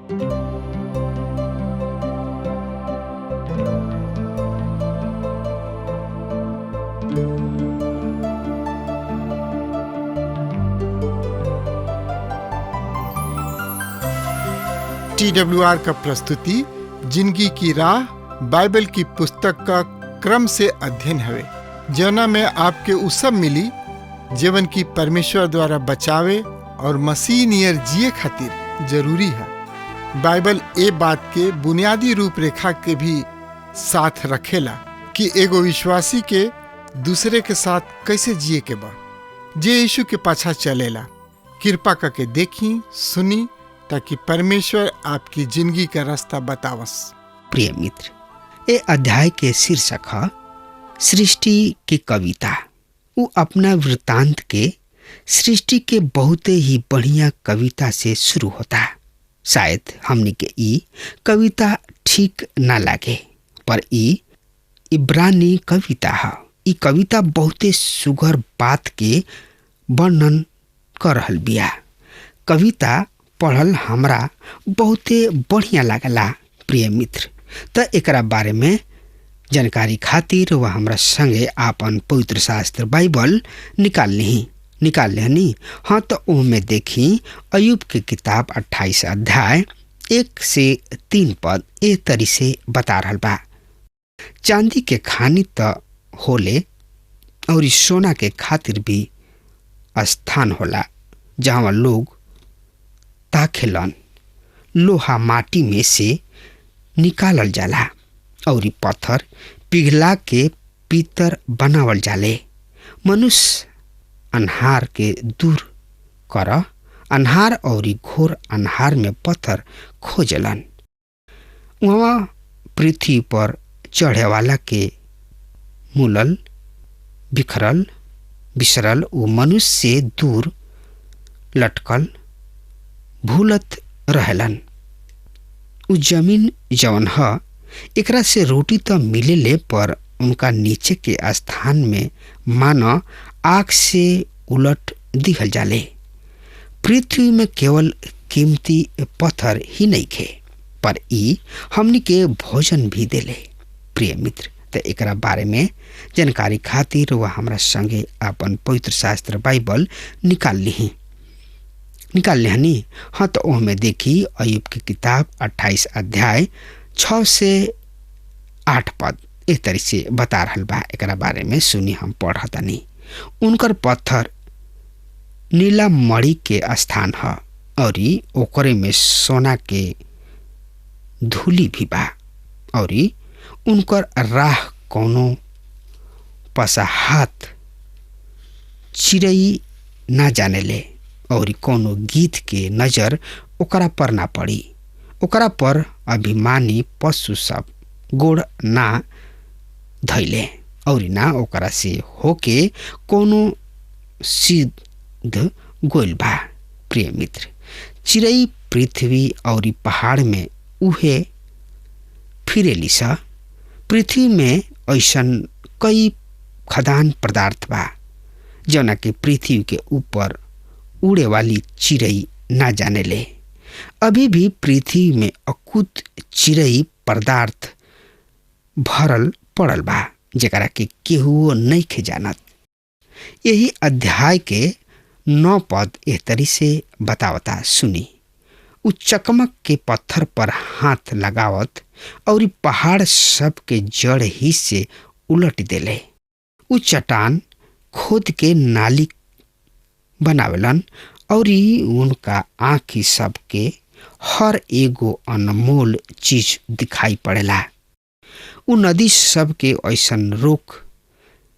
TWR का प्रस्तुति जिंदगी की राह बाइबल की पुस्तक का क्रम से अध्ययन हवे, जना में आपके उ सब मिली जीवन की परमेश्वर द्वारा बचावे और मसीह नियर जिए खातिर जरूरी है। बाइबल ए बात के बुनियादी रूपरेखा के भी साथ रखेला कि एगो विश्वासी के दूसरे के साथ कैसे जिए के बा। जे यीशु के पाछा चलेला, कृपा करके देखी सुनी ताकि परमेश्वर आपकी जिंदगी का रास्ता बतावस। प्रिय मित्र, ए अध्याय के शीर्षक है सृष्टि की कविता। वो अपना वृत्तांत के सृष्टि के बहुत ही बढ़िया कविता से शुरू होता। शायद हमने के ई कविता ठीक ना लागे, पर ई इब्रानी कविता है। ई कविता बहुते सुघर बात के वर्णन कर रहल बिया। कविता पढ़ल हमरा बहुते बढ़िया लागला। प्रिय मित्र, त एकरा बारे में जानकारी खातिर वह हमरा संगे आपन पवित्र शास्त्र बाइबल निकाल लेहनी। हाँ, तो ओमे देखी अय्यूब के किताब 28 अध्याय 1 से 3 पद ए तरी से बता रहल बा। चांदी के खानी त होले और सोना के खातिर भी स्थान होला जहाँ लोग ताखेलन। लोहा माटी में से निकालल जाला और पत्थर पिघला के पीतर बनावल जाले। मनुष्य अन्हार के दूर कर अन्हार और घोर अन्हार में पत्थर खोजलन। वहाँ पृथ्वी पर चढ़े वाला के मूलल बिसरल वो मनुष्य से दूर लटकल भूलत रहलन। उ जमीन जवन ह एकरा से रोटी तो मिलेले, पर उनका नीचे के स्थान में मानो आग से उलट दिहल जाले। पृथ्वी में केवल कीमती पत्थर ही नहीं खे, पर ई हमनी के भोजन भी देले। प्रिय मित्र, तो एकरा बारे में जानकारी खातिर वह हमरा संगे अपन पवित्र शास्त्र बाइबल निकाल लेहनी। हाँ, तो ओहमे देखी अय्यूब की किताब 28 अध्याय 6 से 8 पद एक तरी से बता रहल बा। एकरा बारे में सुनी हम पढ़तानी। उनकर पत्थर नीला मणि के स्थान है और ओकरे में सोना के धूली भी बा, और उनकर राह कोनो पसाहात चिड़ई ना जानेले, और कोनो गीत के नजर ओकरा पर ना पड़ी। ओकरा पर अभिमानी पशु सब गोड़ ना धैले, और ना ओकरा से होके कोनो सिद्ध गोल बा। प्रिय मित्र, चिड़ई पृथ्वी और पहाड़ में उहे फिरेली सा। पृथ्वी में ऐसन कई खदान पदार्थ बा जौना के पृथ्वी के ऊपर उड़े वाली चिड़ई ना जानेले। अभी भी पृथ्वी में अकुत चिड़ई पदार्थ भरल पड़ल बा जेकरा के केहू नहीं खे जानत। यही अध्याय के 9 पद एह तरी से बतावता सुनी। उ चकमक के पत्थर पर हाथ लगावत और पहाड़ सब के जड़ ही से उलट देले। उ चट्टान खोद के नाली बनावेलन और उनका आँखी सब के हर एगो अनमोल चीज दिखाई पड़ेला। उ नदी सब के ऐसन रोक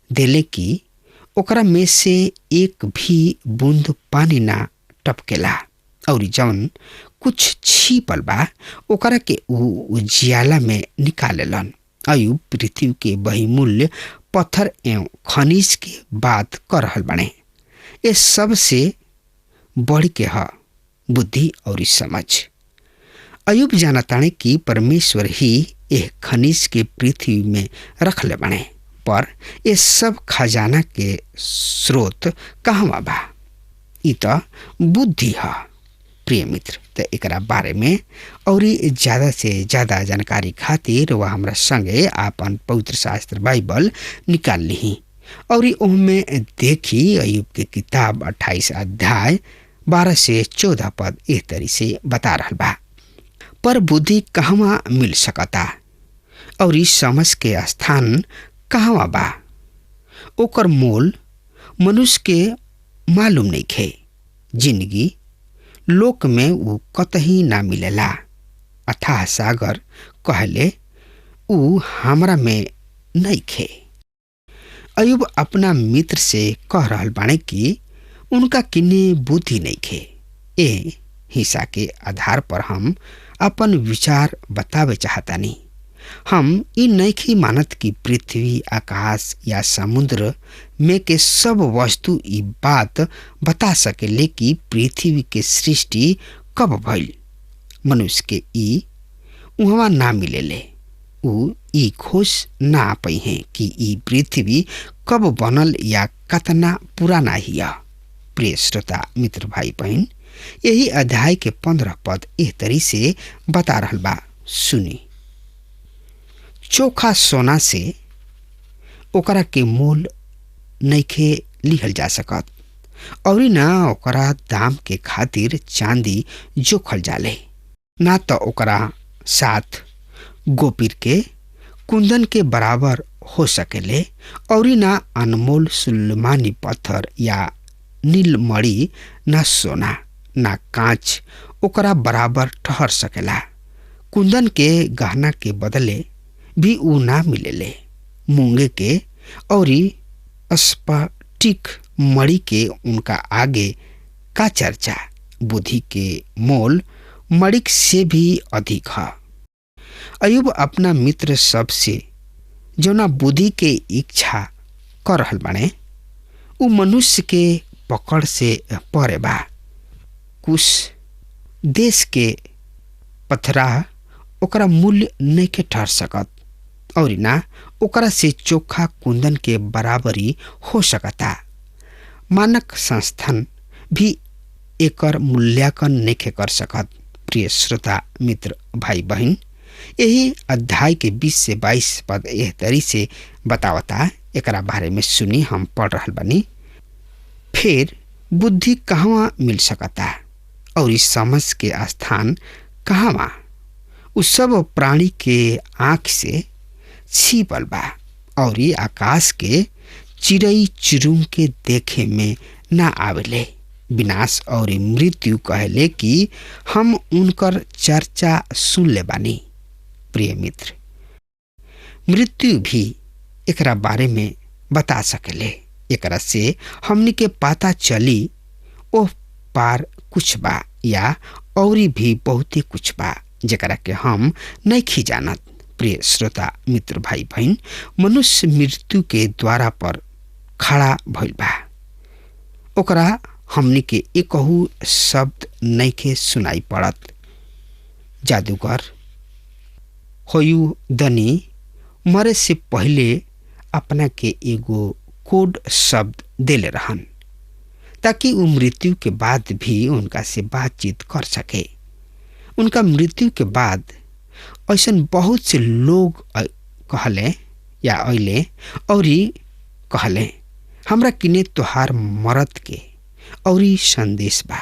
देले कि ओकरा में से एक भी बूंद पानी ना टपकेला, और जौन कुछ छिपल बा ओकरा के उ जियाला में निकालेलन। अय्यूब पृथ्वी के बहुमूल्य पत्थर एवं खनिज के बात कर रहल बने। ये सब से बढ़ के है बुद्धि और समझ। अय्यूब जानताने कि परमेश्वर ही यह खनिज के पृथ्वी में रख ले बने, पर ये सब खजाना के स्रोत कहवा बा? ई तो बुद्धि है। प्रिय मित्र, तो एकरा बारे में और ज़्यादा से ज़्यादा जानकारी खातिर वह हमरा संगे आपन पवित्र शास्त्र बाइबल निकाल ली और उनमें देखी अयुब के किताब 28 अध्याय 12 से 14 पद इस तरी से बता रहा बा। पर बुद्धि कहवा मिल सकता और इस समझ के स्थान कहवा बा, ओकर मोल मनुष्य के मालूम नहीं खे। जिंदगी लोक में वो कतही ना मिलेला, अथाह सागर कहले ऊ हमरा में नहीं खे। अयुब अपना मित्र से कह रहल बाणे कि उनका किन्ने बुद्धि नहीं खे। ए हिस्सा के आधार पर हम अपन विचार बतावे चाहतानी। हम इ नइखी मानत कि पृथ्वी, आकाश या समुद्र में के सब वस्तु इ बात बता सकेले कि पृथ्वी के सृष्टि कब भइल। मनुष्य के इ उहवा ना मिलेले। उ इ खोज ना पाई हैं कि इ पृथ्वी कब बनल या कतना पुराना हिया। प्रिय श्रोता मित्र भाई बहन, यही अध्याय के 15 पद एह तरी से बता रहल बा। सुनी, चोखा सोना से ओकरा के मोल नइखे लिहल जा सकत और ना ओकरा दाम के खातिर चांदी जोखल जाले, ना तो ओकरा साथ गोपीर के कुंदन के बराबर हो सकेले और ना अनमोल सुलेमानी पत्थर या नीलमणि, ना सोना ना कांच ओकरा बराबर ठहर सकेला। कुंदन के गहना के बदले भी ऊ ना मिलेले। मूंगे के और स्फटिक मणि के उनका आगे का चर्चा। बुद्धि के मोल मणिक से भी अधिक है। अयुब अपना मित्र सब से जौना बुद्धि के इच्छा कर रहल बाने ऊ मनुष्य के पकड़ से परे बा। कुछ देश के पथरा ओकरा मूल्य नहीं के ठहर सकत और ना ओकरा से चोखा कुंदन के बराबरी हो सकता। मानक संस्थान भी एकर मूल्यांकन नहीं कर सकत। प्रिय श्रोता मित्र भाई बहन, यही अध्याय के 20 से 22 पद एह तरी से बतावता। एकरा बारे में सुनी, हम पढ़ रहल बानी। फिर बुद्धि कहवा मिल सकता और इस समझ के स्थान कहवा। उस सब प्राणी के आँख से छिपल बा और ये आकाश के चिड़ई चिरुम के देखे में ना आवेले। विनाश और मृत्यु कहले कि हम उनकर चर्चा सुन ले बानी। प्रिय मित्र, मृत्यु भी एकरा बारे में बता सकेले। एकरा से हमनी के पता चली ओह पार कुछ बा या औरी भी बहुते कुछ बा जेकरा के हम नहीं जानत। प्रिय श्रोता मित्र भाई बहन, मनुष्य मृत्यु के द्वारा पर खड़ा भइल बा। ओकरा हमनी के एकहू शब्द नहीं के सुनाई पड़त। जादूगर होयुदनी मरे से पहले अपना के एगो कोड शब्द देले रहन ताकि वो मृत्यु के बाद भी उनका से बातचीत कर सके। उनका मृत्यु के बाद ऐसा बहुत से लोग कहले या अइले और कहले हमरा किने तोहार मरद के और संदेश बा।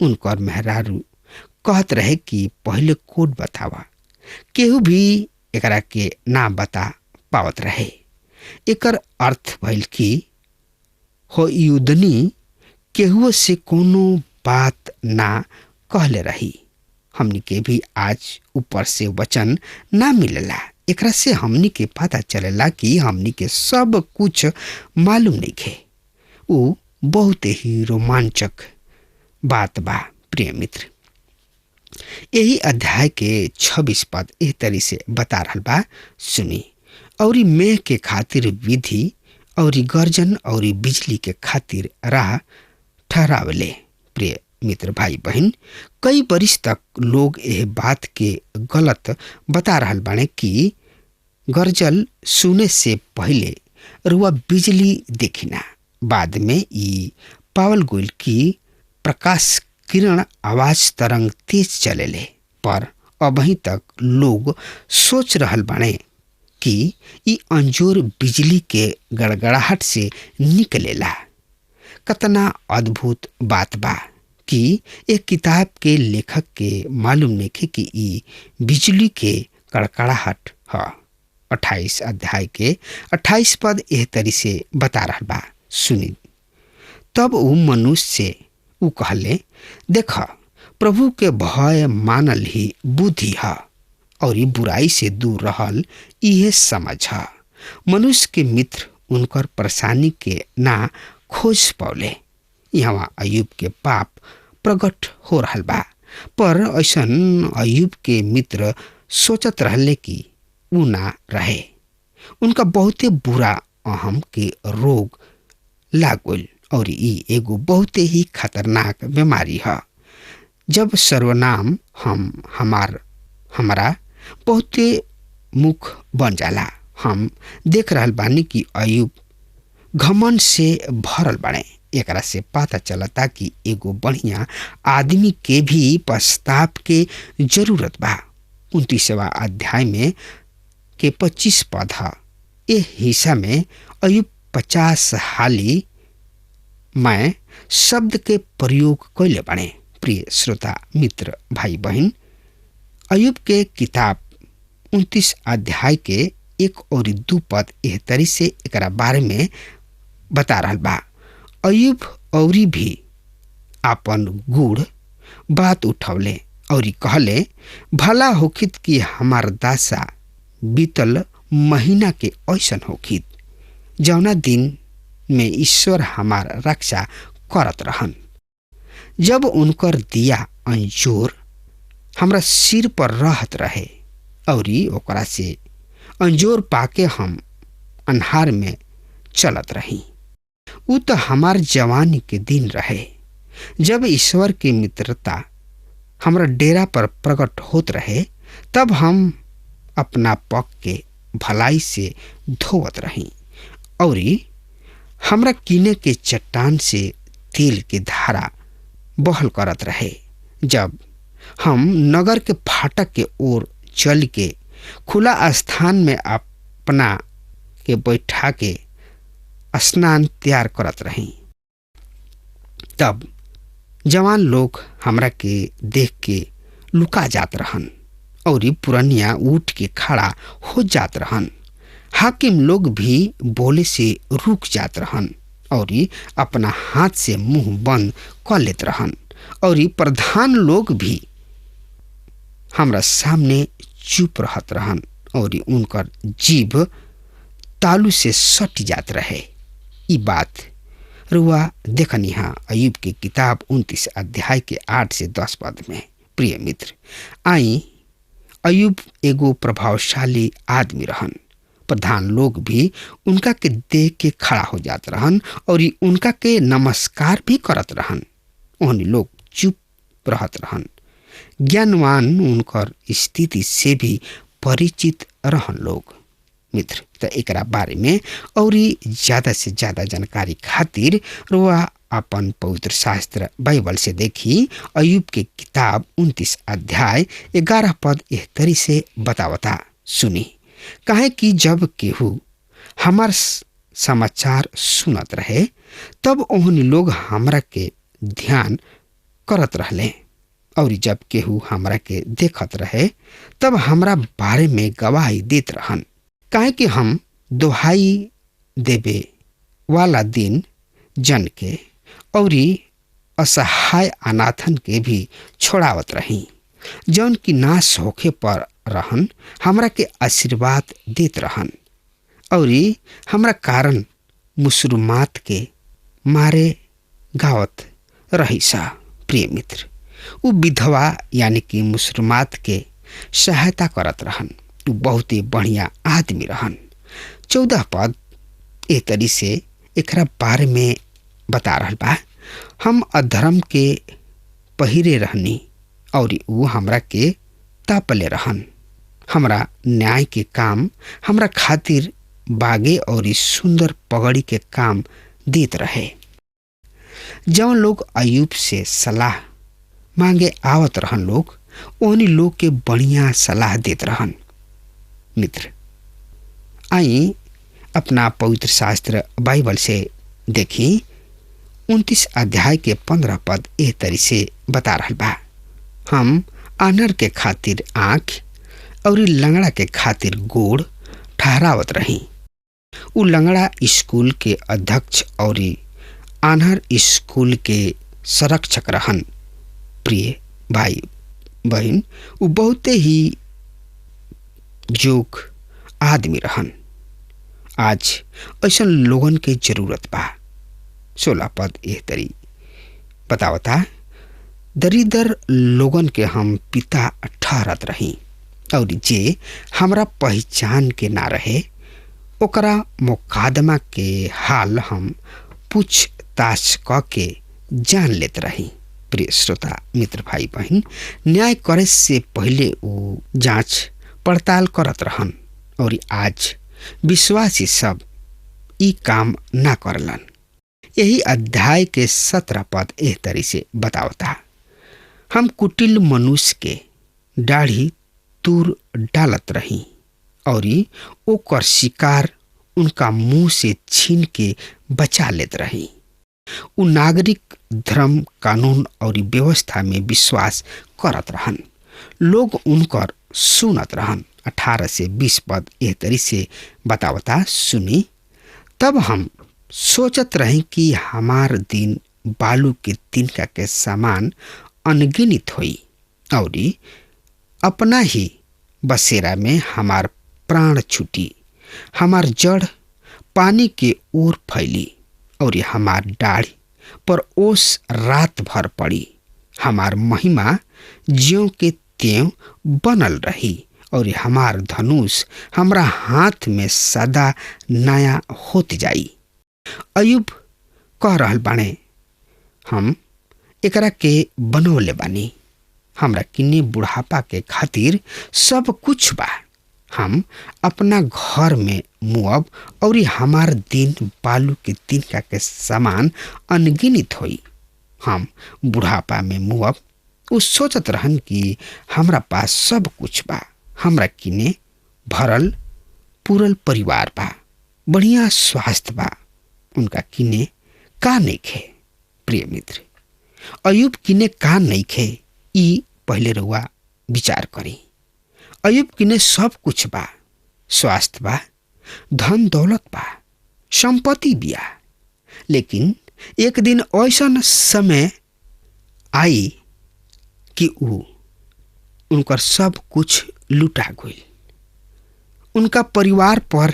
उनकर मेहरारू कहत रहे कि पहले कोड बतावा। केहू भी एकरा के ना बता पावत रहे। एकर अर्थ भइल कि होयुदनी केहू से कोनो बात ना कहले रही। हमनी के भी आज ऊपर से वचन ना मिलेला। एकरा से हमनी के पता चलेला कि हमनी के सब कुछ मालूम नहीं खे। वो बहुत ही रोमांचक बात बा। प्रिय मित्र, यही अध्याय के 26 पद एह तरी से बता रहल बा। सुनी, और मेघ के खातिर विधि और गर्जन और बिजली के खातिर राह ठहरावले। प्रिय मित्र भाई बहन, कई बरिस तक लोग यह बात के गलत बता रहल बाने कि गर्जल सुने से पहले रुआ बिजली देखिना। बाद में ई पावल गोइल की प्रकाश किरण आवाज तरंग तेज चलेले, पर अभी तक लोग सोच रहल बाणे कि ई अंजोर बिजली के गड़गड़ाहट से निकलेला। कतना अद्भुत बात बा कि एक किताब के लेखक के मालूम नइखे कि ई बिजली के कड़कड़ाहट ह। 28 अध्याय के 28 पद एह तरी से बता रहल बा, सुनी। तब ऊ मनुष्य से ऊ कहले, देख, प्रभु के भय मानल ही बुद्धि है और ई बुराई से दूर रहल इहे समझ है। मनुष्य के मित्र उनकर परेशानी के ना खोज पौले। यहाँ अयुब के पाप प्रकट हो रहल बा, पर ऐसन अयुब के मित्र सोचत रहले कि ऊ ना रहे। उनका बहुते बुरा अहम के रोग लाग गइल और ई एगो बहुते ही खतरनाक बीमारी है। जब सर्वनाम हमारा बहुते मुख बन जाला। हम देख रहल बानी कि अयुब घमंड से भरल बाड़े। एकरा से पता चलता कि एगो बढ़िया आदमी के भी पश्चाताप के जरूरत बा। 29वां अध्याय में के 25 पद है। ए हिस्सा में अयुब 50 हाली मैं शब्द के प्रयोग कैले बाड़े। प्रिय श्रोता मित्र भाई बहन, अयुब के किताब 29 अध्याय के 1 और 2 पद एह तरी से एकरा बारे में बता रहल बा। अयुब औरी भी आपन गुड़ बात उठौले और कहले, भला होखित कि हमार दासा बीतल महीना के ऐसन होखित जौना दिन में ईश्वर हमार रक्षा करत रहन। जब उनकर दिया अंजोर हमरा सिर पर रहत रहे और ओकरा से अंजोर पाके हम अन्हार में चलत रही। उ तो हमार जवानी के दिन रहे जब ईश्वर की मित्रता हमरा डेरा पर प्रकट होत रहे। तब हम अपना पग के भलाई से धोवत रही और हमरा कीने के चट्टान से तेल के धारा बहल करत रहे। जब हम नगर के फाटक के ओर चल के खुला स्थान में अपना के बैठा के स्नान तैयार करत रही, तब जवान लोग हमरा के देख के लुका जात रहन और पुरनिया उठ के खड़ा हो जात रहन। हाकिम लोग भी बोले से रुक जात रहन और अपना हाथ से मुंह बंद कर लेत रहन और प्रधान लोग भी हमरा सामने चुप रहत रहन और उनकर जीभ तालू से सट जात रहे। ई बात रुआ देखनिहा अयुब के किताब 29 अध्याय के 8 से 10 पद में। प्रिय मित्र, आई अयुब एगो प्रभावशाली आदमी रहन। प्रधान लोग भी उनका के देख के खड़ा हो जात रहन और उनका के नमस्कार भी करत रहन। उन्हीं लोग चुप रहत रहन। ज्ञानवान उनकर स्थिति से भी परिचित रहन लोग। मित्र, तो एकरा बारे में और ज्यादा से ज्यादा जानकारी खातिर रुआ अपन पवित्र शास्त्र बाइबल से देखी अयुब के किताब 29 अध्याय 11 पद एह तरी से बतावता, सुनी। काहे कि जब केहू हमार समाचार सुनत रहे तब ओहनी लोग हमरा के ध्यान करत रहले और जब केहू हमरा के देखत रहे तब हमरा बारे में गवाही देत रहन। काहे कि हम दोहाई देवे वाला दिन जन के और असहाय अनाथन के भी छोड़ावत रही, जौन की नाश होखे पर रहन हमरा के आशीर्वाद देत रहन और हमरा कारण मुसलमात के मारे गावत रही सा। प्रिय मित्र, उ विधवा यानी कि मुसलमात के सहायता करत रहन। उ बहुत ही बढ़िया आदमी रहन। 14 पद ए तरी से एकरा बारे में बता रहल बा, हम अधर्म के पहिरे रहनी और उ हमरा के तापले रहन। हमरा न्याय के काम हमरा खातिर बागे और सुंदर पगड़ी के काम देत रहे। जौन लोग अयुब से सलाह मांगे आवत रहन लोग, ओहनी लोग के बढ़िया सलाह देत रहन। मित्र, आई अपना पवित्र शास्त्र बाइबल से देखी 29 अध्याय के 15 पद एह तरी से बता रहल बा। हम आनर के खातिर आँख और लंगड़ा के खातिर गोड़ ठहरावत रही। उ लंगड़ा स्कूल के अध्यक्ष और आनर स्कूल के संरक्षक रहन। प्रिय भाई बहन, उ बहुते ही जोग आदमी रहन। आज ऐसा लोगन के जरूरत बा। 16 पद एह तरी बतावता, दरिदर लोगन के हम पिता ठहरत रही और जे हमरा पहचान के ना रहे ओकरा मुकादमा के हाल हम पूछताछ क के जान लेत रही। प्रिय श्रोता मित्र भाई बहन, न्याय करे से पहले वो जांच पड़ताल करत रहन और आज विश्वासी सब ई काम ना करलन। यही अध्याय के 17 पद एह तरी से बतावता, हम कुटिल मनुष्य के दाढ़ी तूर डालत रही और ओकर शिकार उनका मुंह से छीन के बचा लेत रही। उ नागरिक धर्म कानून और व्यवस्था में विश्वास करत रहन। लोग उनकर सुनत रहन। 18 से 20 पद एह तरी से बतावता, सुनी, तब हम सोचत रही कि हमार दिन बालू के तिनका के समान अनगिनित होई और अपना ही बसेरा में हमार प्राण छूटी। हमार जड़ पानी के ओर फैली और हमार दाढ़ी पर ओस रात भर पड़ी। हमार महिमा ज्यों के त्यों बनल रही और हमार धनुष हमरा हाथ में सदा नया होत जाई। अयुब कह रहल बाणे, हम एकरा के बनौले बानी। हमरा किन्ने बुढ़ापा के खातिर सब कुछ बा। हम अपना घर में मुअब और हमार दिन बालू के तिनका के समान अनगिनित होई। हम बुढ़ापा में मुअब उ सोचत रहन कि हमरा पास सब कुछ बा। हमरा किने भरल पूरल परिवार बा, बढ़िया स्वास्थ्य बा। उनका किने का नइखे। प्रिय मित्र, अयुब किने का नइखे ई पहले रउआ विचार करी। अयुब किने सब कुछ बा, स्वास्थ्य बा, धन दौलत बा, संपत्ति बिया, लेकिन एक दिन ऐसा समय आई कि उनकर सब कुछ लुटा गई। उनका परिवार पर,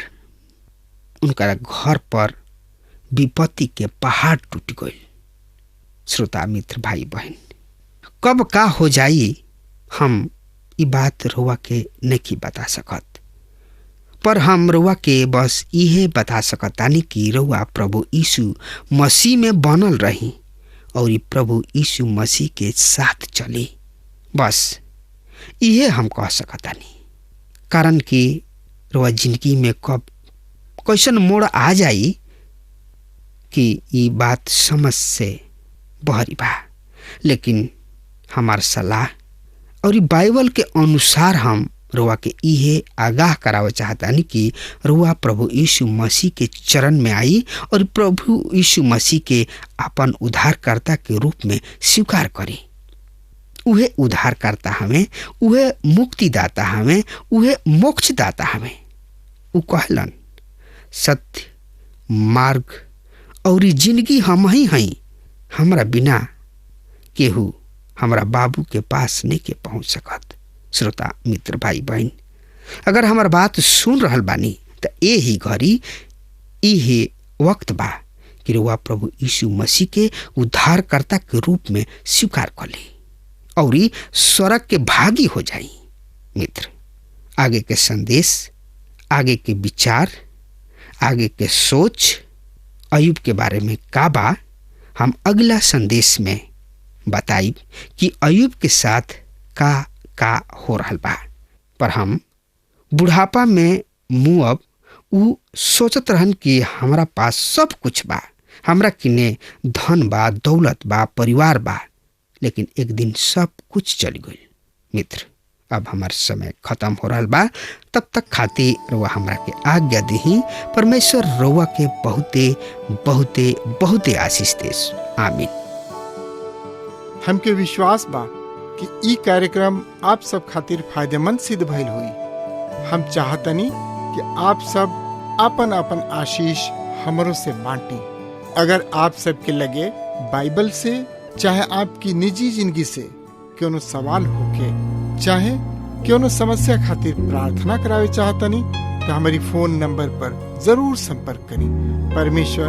उनका घर पर विपत्ति के पहाड़ टूट गई। श्रोता मित्र भाई बहन, कब का हो जाई हम ई बात रउआ के नहीं बता सकत, पर हम रउआ के बस इहे बता सकतानी कि रउआ प्रभु यीशु मसीह में बनल रही और प्रभु यीशु मसीह के साथ चली। बस इहे हम कह सकतानी, कारण कि रउआ जिंदगी में कब कैसन मोड़ आ जाई कि ई बात समझ से बहरी बा। लेकिन हमार सलाह और बाइबल के अनुसार हम रुआ के इहे आगाह करावे चाहतानी कि रुआ प्रभु यीशु मसीह के चरण में आई और प्रभु यीशु मसीह के अपन उद्धारकर्ता के रूप में स्वीकार करी। उहे उद्धारकर्ता हमें, उहे मुक्तिदाता हमें, उहे मोक्षदाता हमें। उ कहलन, सत्य मार्ग और जिंदगी हम ही हई, हमरा बिना केहू हमरा बाबू के पास नहीं के पहुंच सकत। श्रोता मित्र भाई बहन, अगर हमार बात सुन रहल बानी तो यही घड़ी इहे वक्त बा कि रुआ प्रभु यीशु मसीह के उद्धारकर्ता के रूप में स्वीकार कर ली और स्वर्ग के भागी हो जाई। मित्र, आगे के संदेश, आगे के विचार, आगे के सोच अयुब के बारे में का बा, हम अगला संदेश में बताइब कि अयुब के साथ का हो रहल बा। पर हम बुढ़ापा में मुअब उ सोचत रहन कि हमरा पास सब कुछ बा, हमरा किने धन बा, दौलत बा, परिवार बा, लेकिन एक दिन सब कुछ चल गई। मित्र, अब हमार समय खत्म हो रहा बा। तब तक खातिर रउआ हमरा के आज्ञा दही। परमेश्वर रउआ के बहुते बहुते बहुते आशीष देस। आमीन। हमके विश्वास बा कि ई कार्यक्रम आप सब खातिर फायदेमंद सिद्ध भइल हुई। हम चाहतनी कि आप सब आपन आपन आशीष हमरों से बांटी। अगर आप सबके लगे बाइबल से चाहे आपकी निजी जिंदगी से क्यों सवाल होके चाहे क्यों समस्या खातिर प्रार्थना करावे चाहतनी तो हमारी फोन नंबर पर जरूर संपर्क करें। परमेश्वर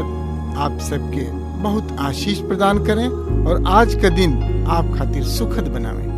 आप सबके बहुत आशीष प्रदान करें और आज का दिन आप खातिर सुखद बनावे।